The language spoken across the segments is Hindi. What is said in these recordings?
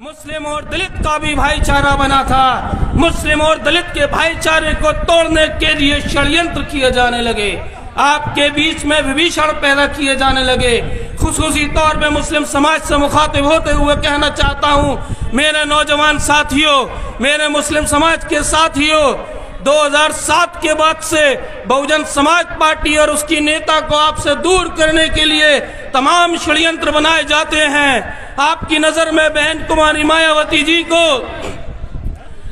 मुस्लिम और दलित का भी भाईचारा बना था। मुस्लिम और दलित के भाईचारे को तोड़ने के लिए षड्यंत्र किए जाने लगे। आपके बीच में विभीषण पैदा किए जाने लगे। खुसूसी तौर पे मुस्लिम समाज से मुखातिब होते हुए कहना चाहता हूँ, मेरे नौजवान साथियों, मेरे मुस्लिम समाज के साथियों, 2007 के बाद से बहुजन समाज पार्टी और उसकी नेता को आपसे दूर करने के लिए तमाम षड्यंत्र बनाए जाते हैं। आपकी नजर में बहन कुमारी मायावती जी को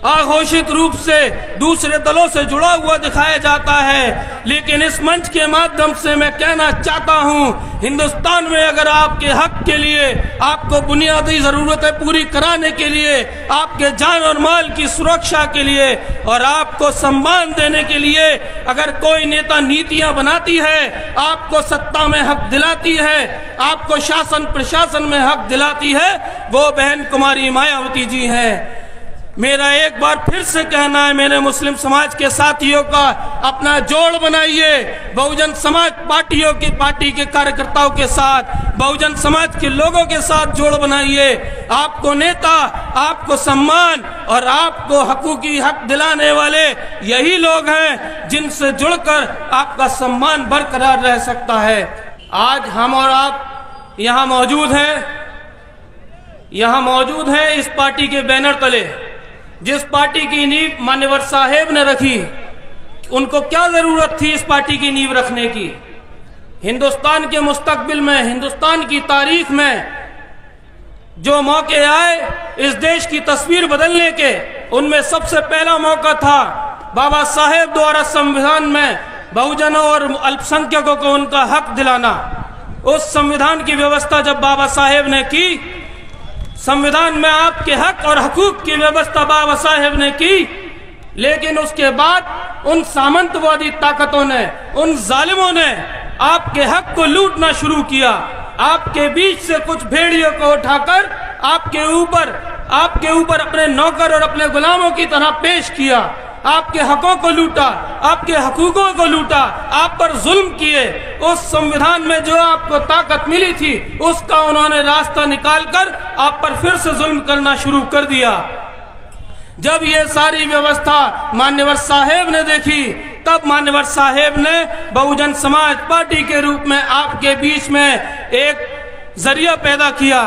अघोषित रूप से दूसरे दलों से जुड़ा हुआ दिखाया जाता है, लेकिन इस मंच के माध्यम से मैं कहना चाहता हूं, हिंदुस्तान में अगर आपके हक के लिए, आपको बुनियादी जरूरतें पूरी कराने के लिए, आपके जान और माल की सुरक्षा के लिए और आपको सम्मान देने के लिए अगर कोई नेता नीतियां बनाती है, आपको सत्ता में हक दिलाती है, आपको शासन प्रशासन में हक दिलाती है, वो बहन कुमारी मायावती जी हैं। मेरा एक बार फिर से कहना है, मेरे मुस्लिम समाज के साथियों का अपना जोड़ बनाइए बहुजन समाज पार्टी के कार्यकर्ताओं के साथ, बहुजन समाज के लोगों के साथ जोड़ बनाइए। आपको नेता, आपको सम्मान और आपको हकूकी हक दिलाने वाले यही लोग हैं जिनसे जुड़कर आपका सम्मान बरकरार रह सकता है। आज हम और आप यहाँ मौजूद हैं इस पार्टी के बैनर तले। जिस पार्टी की नींव मान्यवर साहेब ने रखी, उनको क्या जरूरत थी इस पार्टी की नींव रखने की? हिंदुस्तान के मुस्तकबिल में, हिंदुस्तान की तारीख में जो मौके आए इस देश की तस्वीर बदलने के, उनमें सबसे पहला मौका था बाबा साहेब द्वारा संविधान में बहुजनों और अल्पसंख्यकों को उनका हक दिलाना। उस संविधान की व्यवस्था जब बाबा साहेब ने की, संविधान में आपके हक और हकूक की व्यवस्था बाबा साहेब ने की, लेकिन उसके बाद उन सामंतवादी ताकतों ने, उन जालिमों ने आपके हक को लूटना शुरू किया। आपके बीच से कुछ भेड़ियों को उठाकर आपके ऊपर अपने नौकर और अपने गुलामों की तरह पेश किया। आपके हकों को लूटा, आपके हकूकों को लूटा, आप पर जुल्म किए। उस संविधान में जो आपको ताकत मिली थी, उसका उन्होंने रास्ता निकालकर आप पर फिर से जुल्म करना शुरू कर दिया। जब ये सारी व्यवस्था मान्यवर साहेब ने देखी, तब मान्यवर साहेब ने बहुजन समाज पार्टी के रूप में आपके बीच में एक जरिया पैदा किया।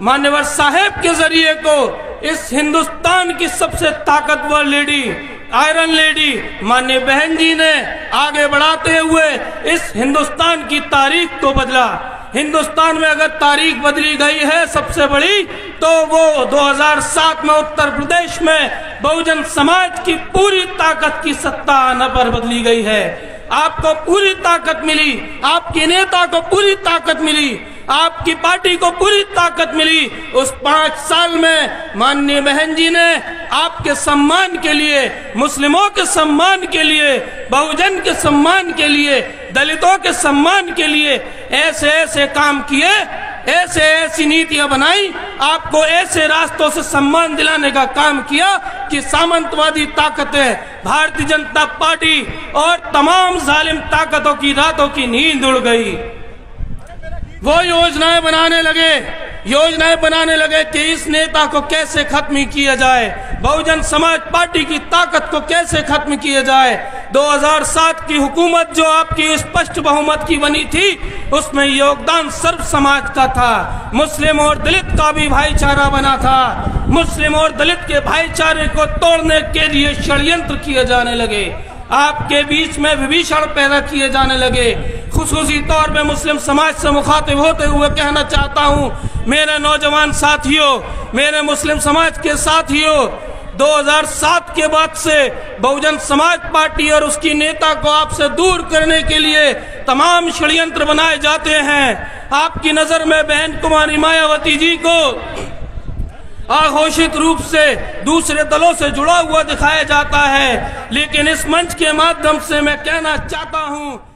मान्यवर साहेब के जरिए को इस हिंदुस्तान की सबसे ताकतवर लेडी, आयरन लेडी माननीय बहन जी ने आगे बढ़ाते हुए इस हिंदुस्तान की तारीख को बदला। हिंदुस्तान में अगर तारीख बदली गई है सबसे बड़ी, तो वो 2007 में उत्तर प्रदेश में बहुजन समाज की पूरी ताकत की सत्ता आने पर बदली गई है। आपको पूरी ताकत मिली, आपके नेता को पूरी ताकत मिली, आपकी पार्टी को पूरी ताकत मिली। उस 5 साल में माननीय बहन जी ने आपके सम्मान के लिए, मुस्लिमों के सम्मान के लिए, बहुजन के सम्मान के लिए, दलितों के सम्मान के लिए ऐसे ऐसे काम किए, ऐसे ऐसी नीतियां बनाई, आपको ऐसे रास्तों से सम्मान दिलाने का काम किया कि सामंतवादी ताकतें, भारतीय जनता पार्टी और तमाम जालिम ताकतों की रातों की नींद उड़ गई। वो योजनाएं बनाने लगे कि इस नेता को कैसे खत्म किया जाए, बहुजन समाज पार्टी की ताकत को कैसे खत्म किया जाए। 2007 की हुकूमत जो आपकी स्पष्ट बहुमत की बनी थी, उसमें योगदान सर्व समाज का था। मुस्लिम और दलित का भी भाईचारा बना था। मुस्लिम और दलित के भाईचारे को तोड़ने के लिए षड्यंत्र किए जाने लगे। आपके बीच में विभीषण पैदा किए जाने लगे। खुसूसी तौर पे मुस्लिम समाज से मुखातिब होते हुए कहना चाहता हूँ, मेरे नौजवान साथियों, मेरे मुस्लिम समाज के साथियों, 2007 के बाद से बहुजन समाज पार्टी और उसकी नेता को आपसे दूर करने के लिए तमाम षड्यंत्र बनाए जाते हैं। आपकी नजर में बहन कुमारी मायावती जी को अघोषित रूप से दूसरे दलों से जुड़ा हुआ दिखाया जाता है, लेकिन इस मंच के माध्यम से मैं कहना चाहता हूं